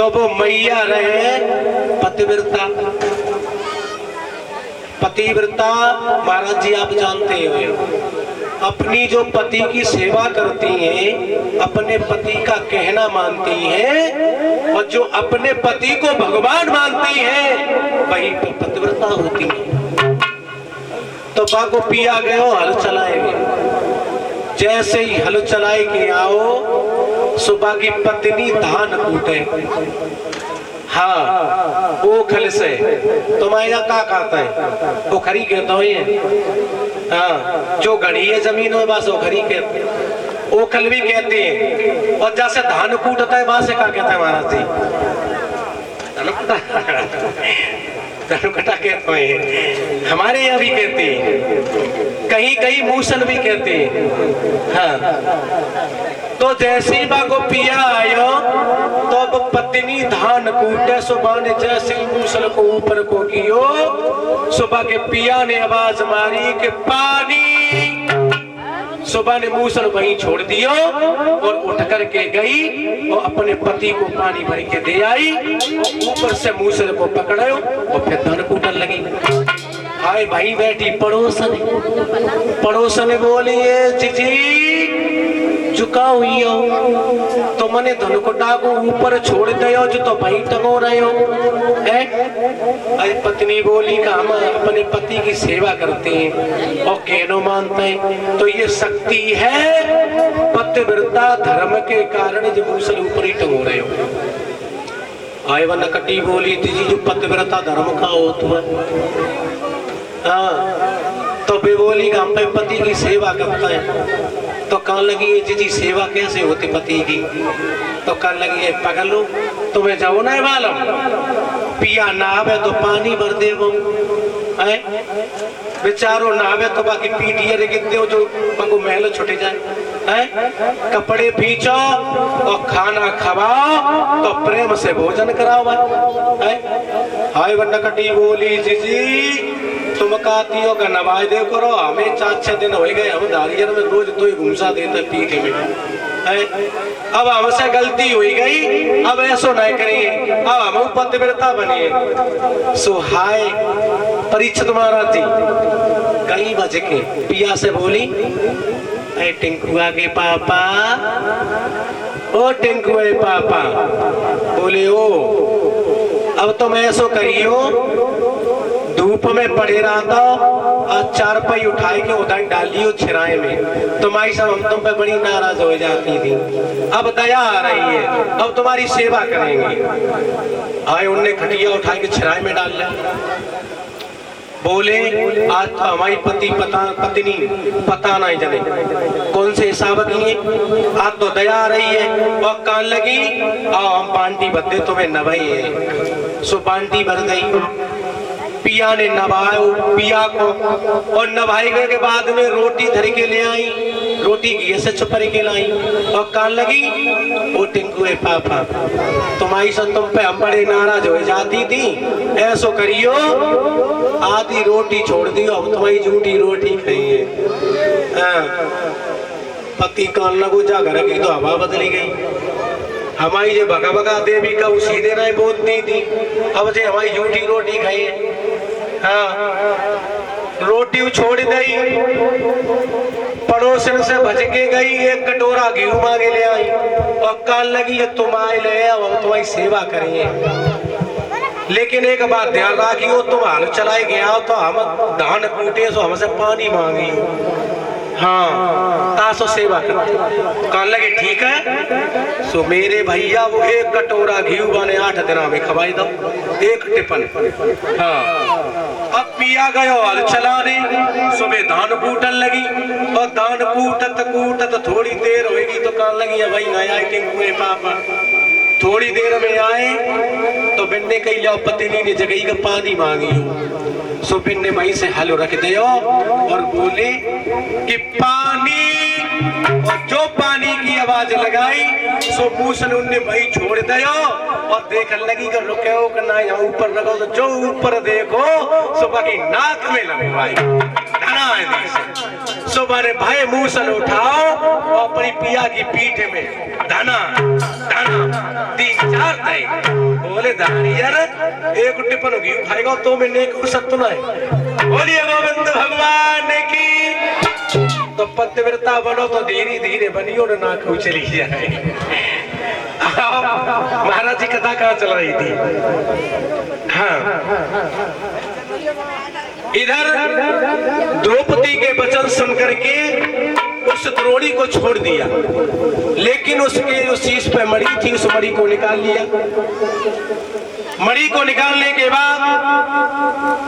तो वो मैया रहे पतिव्रता। पतिव्रता महाराज जी आप जानते हो, अपनी जो पति की सेवा करती हैं, अपने पति का कहना मानती हैं, और जो अपने पति को भगवान मानती हैं, वही तो पतिव्रता होती है। तो बागो पिया गयो हल चलाएंगे, जैसे ही हल चलाए के आओ, सुबह की पत्नी धान कूटे। हाँ ओखल से तुम्हारे यहाँ क्या कहता है? ओखरी कहता हो ये। हाँ जो गड़ी है जमीन में बस ओखरी कहते, ओखल भी कहते हैं। और जैसे धान कूटता है वहां से क्या कहता है महाराज जी? धनुकटा कहते हैं, हमारे यहाँ भी कहते हैं, कहीं कहीं मूसल भी कहते हैं। हाँ तो जैसे ही बागो पिया आयो, तो अब पत्नी धान कूटे। सुबह ने जैसे ही मूसल को ऊपर को कियो, सुबह के पिया ने आवाज मारी कि पानी। सुबह ने मूसल वहीं छोड़ दियो और उठ करके गई और अपने पति को पानी भर के दे आई, और ऊपर से मूसल को पकड़ो और फिर धान कूटन लगी। हाय भाई बैठी पड़ोसन, पड़ोसन बोली जीजी झुका हुई हो, तो मैंने धन को डागो ऊपर छोड़ दियो जो तो भाई टंगो रहे हो है। अरे पत्नी बोली कि हम अपने पति की सेवा करते हैं और कहनो मानते हैं, तो ये शक्ति है पतिव्रता धर्म के कारण जो मूसल ऊपर ही टंगो रहे हो। आए वन कटी बोली दीजी जो पतिव्रता धर्म का हो तो हाँ, तो बे बोली कि हम पति की सेवा करता है। तो कहने लगी जीजी सेवा कैसे होती पति की? तो कहने लगी पगलो तुम्हें जाओ ना मालूम, पिया नहावे तो पानी भर दे वो है, बेचारो नहावे तो बाकी पीटिए रे गिरते हो जो बंगो महल छुटे जाए है। कपड़े भींचो और खाना खवाओ तो प्रेम से भोजन कराओ है। हाय वरना कटी बोली जीजी तुम कहती हो कि नवाज दे करो, हमें 4-6 दिन हो गए, हम दारियर में रोज तो ही घुमसा देते पीठ में है। अब हमसे गलती हुई गई, अब ऐसो नहीं करिए, अब हम पतिव्रता बनिए। सो हाय परीक्षित महाराज जी कई बजे के पिया से बोली, अरे टिंकुआ के पापा, ओ टिंकुआ के पापा। बोले ओ अब तुम ऐसो करियो, धूप में पड़े रहा था और 4 पाई उठाए के उधर डालियो छिराए में, तुम्हारी सब हम तुम पे बड़ी नाराज हो जाती थी, अब दया आ रही है, अब तुम्हारी सेवा करेंगे। आए उनने खटिया उठाए के छिराए में डाल लिया। बोले आज तो हमारी पत्नी पता नहीं चले कौन से हिसाब की है, आज तो दया आ रही है। और कहने लगी आओ हम बांटी बदे तुम्हें नवाई है। सो बांटी भर गई, पिया ने नवायो पिया को, और नवाए के बाद में रोटी धर के ले आई, रोटी घी से छुपर के लाई और कहने लगी ओ टिंकू पापा तुम्हारी सब तुम पे हम बड़े नाराज हो जाती थी, ऐसो करियो आधी रोटी छोड़ दियो, अब तुम्हारी झूठी रोटी खाइए। पति कहने लगो जा घर की तो हवा बदली गई, हमारी जो भगा भगा देवी का सीधे नहीं बोलती थी, अब जो हमारी झूठी रोटी खाइए। हाँ रोटी छोड़ गई, पड़ोसन से भज के गई, एक कटोरा घी मांगे ले आई और कहने लगी ये तुम आए ले अब तुम्हारी सेवा करेंगे, लेकिन एक बात ध्यान रखियो तुम हाल चलाए गया तो हम धान कूटे सो हमसे पानी मांगी। हाँ तासो सेवा कर। कहने लगे ठीक है, सो मेरे भैया वो एक कटोरा घी बने 8 दिन में खवाई दो, एक टिफन। हाँ अब पिया गयो हल चलाने, सुबह धान कूटन लगी और धान कूटत थोड़ी देर होगी तो कहने लगी भाई नया टिंकू पापा। थोड़ी देर में आए तो बिन्ने कही जाओ पत्नी ने जगही का पानी मांगी हो, सो बिन्ने वहीं से हल रख दियो और बोले कि पानी, और जो पानी की आवाज लगाई सो मूसल उनने वही छोड़ दियो और देखने लगी कि रुके हो कि ना यहाँ ऊपर रखो, तो जो ऊपर देखो सो बाकी नाक में लगे भाई धना है। सो बारे भाई मूसल उठाओ और अपनी पिया की पीठ में धना धना चार तय बोले दानी यार एक टिप्पण होगी खाएगा तो मैंने एक सत्य ना है बोलिए गोविंद भगवान की। तो पतिव्रता बनो तो धीरे धीरे बनियो ना कोई चली जाए। महाराज जी कथा कहाँ चल रही थी। हाँ इधर द्रौपदी के वचन सुन करके उस द्रोणी को छोड़ दिया, लेकिन उसके उस शीश पे मणि थी, उस मणि को निकाल लिया। मणि को निकालने के बाद